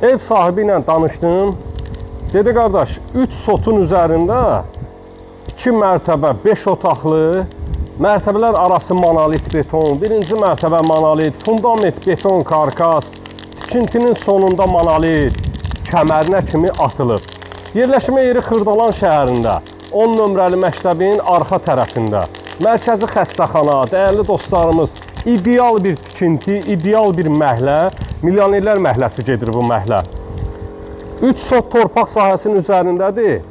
Ev sahibi ilə danışdım. Dedi, qardaş, 3 sotun üzərində 2 mərtəbə, 5 otaqlı, mərtəbələr arası monolit beton, birinci mərtəbə monolit, fundament beton karkas, tikintinin sonunda monolit, kəmərinə kimi atılıb. Yerləşmə yeri Xırdalan şəhərində, 10 nömrəli məktəbin arxa tərəfində. Mərkəzi xəstəxana, dəyərli dostlarımız, ideal bir tikinti, ideal bir məhlə, milyonerlər məhləsi gedir bu məhlə. 3 sot torpaq sahəsinin üzərindədir.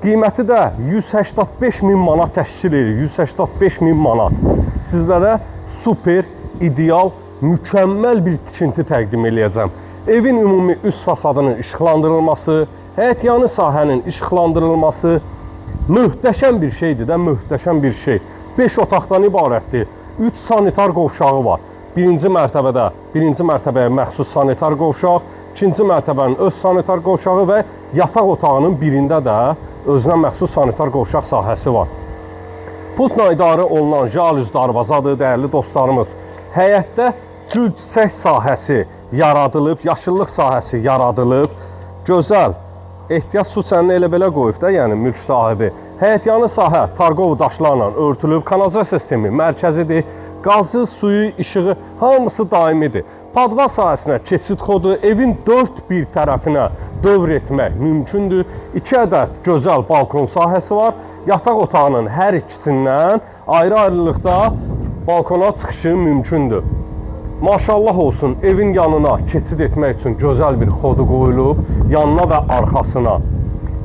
Qiyməti də 185.000 manat təşkil edir, 185.000 manat. Sizlərə super, ideal, mükəmməl bir tikinti təqdim edəcəm. Evin ümumi üst fasadının işıqlandırılması, həyətyanı sahənin işıqlandırılması möhtəşəm bir şeydir də, möhtəşəm bir şey. 5 otaqdan ibarətdir. 3 sanitar qovşağı var. Birinci mərtəbəyə məxsus sanitar qovşaq, ikinci mərtəbənin öz sanitar qovşağı və yataq otağının birində də özünə məxsus sanitar qovşaq sahəsi var. Pultla idarə olunan jalüz darvazadır, dəyərli dostlarımız. Həyətdə gül çiçək sahəsi yaradılıb, yaşıllıq sahəsi yaradılıb. Gözəl, ehtiyac su çənini elə belə qoyub da, yəni mülk sahibi. Həyətyanı sahə tarqov daşlarla örtülüb, kanalizasiya sistemi mərkəzidir. Qazı, suyu, işığı hamısı daimidir. Padval sahəsinə keçid kodu, evin 4 bir tərəfinə dövr etmək mümkündür. 2 ədəd gözəl balkon sahəsi var. Yataq otağının hər ikisindən ayrı-ayrılıqda balkona çıxışı mümkündür. Maşallah olsun, evin yanına keçid etmək üçün gözəl bir xodu qoyulub, yanına və arxasına.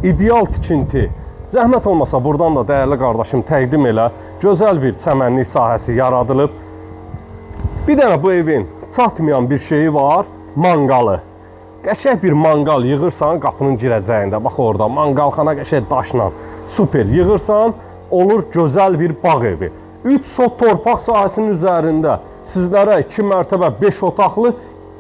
İdeal tikinti. Zəhmət olmasa buradan da dəyərli qardaşım təqdim elə, gözəl bir çəmənlik sahəsi yaradılıb. Bir dənə bu evin çatmayan bir şeyi var, manqalı. Qəşəng bir manqal yığırsan qapının girəcəyində, bax orada manqalxana qəşəng daşla, super yığırsan, olur gözəl bir bağ evi. 3 sot torpaq sahəsinin üzərində sizlərə 2 mərtəbə 5 otaqlı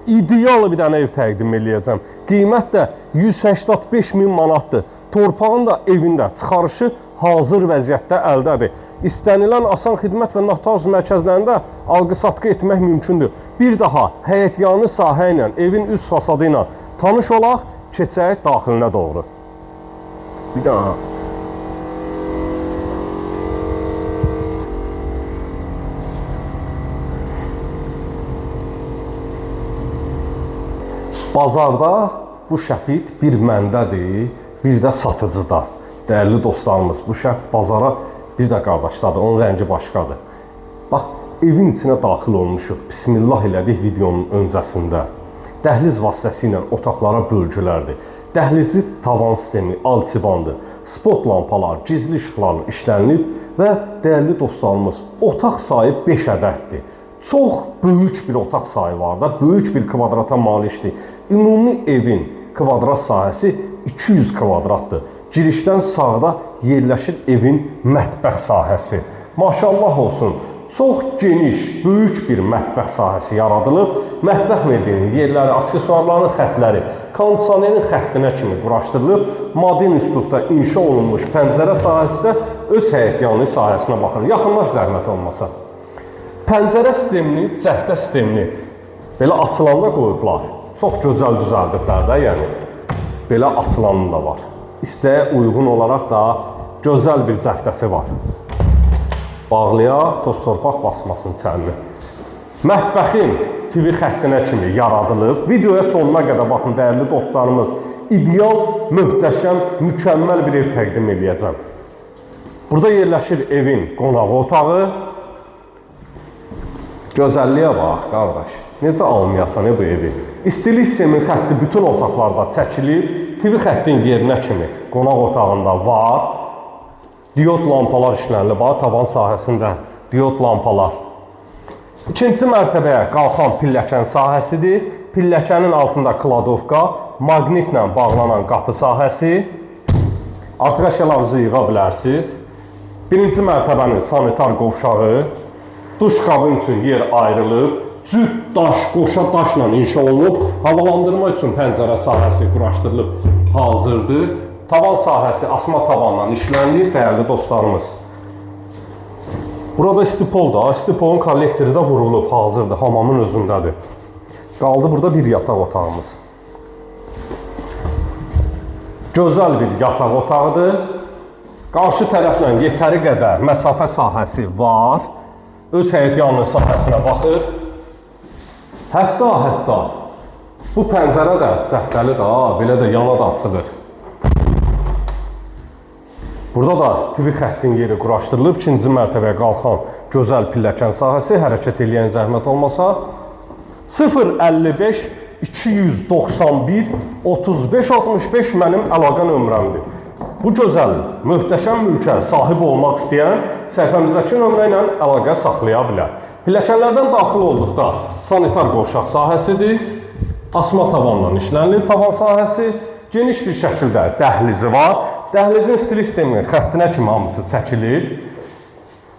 ideal bir dənə ev təqdim edəcəm. Qiymət də 185.000 manatdır. Torpağın da evində çıxarışı hazır vəziyyətdə əldədir. İstənilən asan xidmət və notarius mərkəzlərində alqı-satqı etmək mümkündür. Bir daha həyətyanı sahə ilə, evin üst fasadı ilə tanış olaq, keçək daxilinə doğru. Bir daha. Bazarda bu şəbit bir məndədir, bir də satıcıda. Dəyərli dostlarımız, bu şəbit bazara bir də qardaşdadır, onun rəngi başqadır. Bax, evin içinə daxil olmuşuq, bismillah elədik videonun öncəsində. Dəhliz vasitəsilə otaqlara bölgülərdir. Dəhlizi tavan sistemi, alçıbandır. Spot lampalar, gizli işıqlarla işlənilib və dəyərli dostlarımız, otaq sayı 5 ədəddir. Çox böyük bir otaq sayı var da, böyük bir kvadrata malikdir. Ümumi evin kvadrat sahəsi 200 kvadratdır. Girişdən sağda yerləşir evin mətbəx sahəsi. Maşallah olsun, çox geniş, böyük bir mətbəx sahəsi yaradılıb. Mətbəx mebelinin yerləri, aksesuarların xətləri, kondisionerin xəttinə kimi quraşdırılıb. Modern üslubda inşa olunmuş pəncərə sahəsi də öz həyətyanı sahəsinə baxır. Yaxınlaş zəhmət olmasa. Pəncərə sistemini, cəhdə sistemini belə açılanda qoyublar. Çox gözəl düzəldiblər də, yəni. Belə açılanı da var. İstəyə uyğun olaraq da gözəl bir cəftəsi var. Bağlayaq, toz torpaq basmasın çənini. Mətbəxin TV xəttinə kimi yaradılıb. Videoya sonuna qədər baxın, dəyərli dostlarımız. İdeal, möhtəşəm, mükəmməl bir ev təqdim edəcəm. Burada yerləşir evin qonağı otağı. Gözəlliyə bax, qardaş. Necə almayasan bu evi? İstilik sistemin xətti bütün otaqlarda çəkilib. TV xəttin yerinə kimi qonaq otağında var. Diod lampalar işlənilib, tavan sahəsində diod lampalar. İkinci mərtəbəyə qalxan pilləkən sahəsidir. Pilləkənin altında kladovka, maqnitlə bağlanan qapı sahəsi. Artıq əşyalarınızı yığa bilərsiniz. Birinci mərtəbənin sanitar qovşağı. Duş qabın üçün yer ayrılıb. Cüt daş, qoşa daşla inşa olunub. Havalandırma üçün pəncərə sahəsi quraşdırılıb hazırdır. Tavan sahəsi asma tavanla işlənilib, dəyərli dostlarımız. Burada istipol da, istipolun kollektori da vurulub hazırdır, hamamın özündədir. Qaldı burada bir yataq otağımız. Gözəl bir yataq otağıdır. Qarşı tərəflə yetəri qədər məsafə sahəsi var. Öz həyətyanı sahəsinə baxır. Hətta bu pəncərə də cəhdəli də, belə də yana da açılır. Burada da TV xəttin yeri quraşdırılıb. 2-ci mərtəbəyə qalxan gözəl pilləkən sahəsi. Hərəkət eləyən zəhmət olmasa 055 291 35 65 mənim əlaqə nömrəmdir. Bu gözəl, möhtəşəm mülkə sahib olmaq istəyən səhifəmizdəki nömrə ilə əlaqə saxlaya bilər. Pilləkənlərdən daxil olduqda sanitar qovşaq sahəsidir. Asma tavandan işlənilib tavan sahəsi. Geniş bir şəkildə dəhlizi var. Dəhlizin stil sisteminin xəttinə kimi hamısı çəkilib.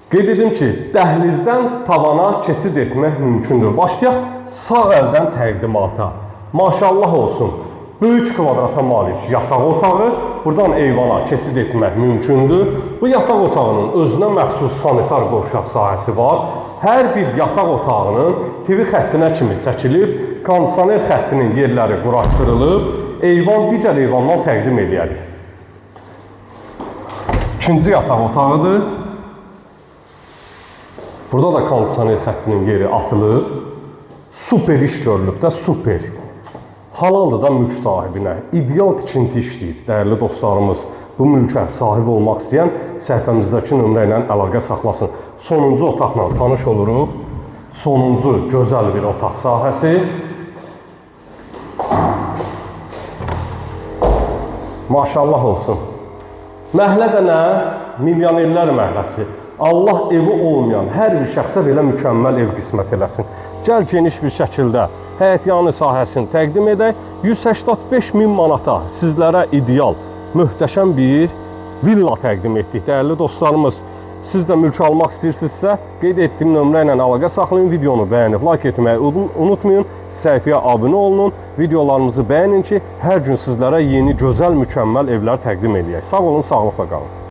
Qeyd edim ki, dəhlizdən tavana keçid etmək mümkündür. Başlayaq sağ əldən təqdimata. Maşallah olsun, böyük kvadrata malik yataq otağı. Buradan eyvana keçid etmək mümkündür. Bu yataq otağının özünə məxsus sanitar qovşaq sahəsi var. Hər bir yataq otağının TV xəttinə kimi çəkilib, kondisioner xəttinin yerləri quraşdırılıb, eyvan digər eyvandan təqdim edərik. İkinci yataq otağıdır. Burada da kondisioner xəttinin yeri atılıb. Super iş görülüb də, super. Halaldır da mülk sahibinə. İdeal tikinti işləyir. Dəyərli dostlarımız, bu mülkə sahib olmaq istəyən səhifəmizdəki nömrə ilə əlaqə saxlasın. Sonuncu otaqla tanış oluruq. Sonuncu gözəl bir otaq sahəsi. Maşallah olsun. Məhlə də nə? Milyonerlər məhləsi. Allah evi olmayan hər bir şəxsə belə mükəmməl ev qismət eləsin. Gəl geniş bir şəkildə həyətyanı sahəsini təqdim edək. 185 min manata sizlərə ideal, möhtəşəm bir villa təqdim etdik. Dəyərli dostlarımız, siz də mülk almaq istəyirsinizsə, qeyd etdiyim nömrə ilə əlaqə saxlayın, videonu bəyənib, like etməyi unutmayın, səhifəyə abunə olun, videolarımızı bəyənin ki, hər gün sizlərə yeni, gözəl, mükəmməl evlər təqdim edək. Sağ olun, sağlıqla qalın.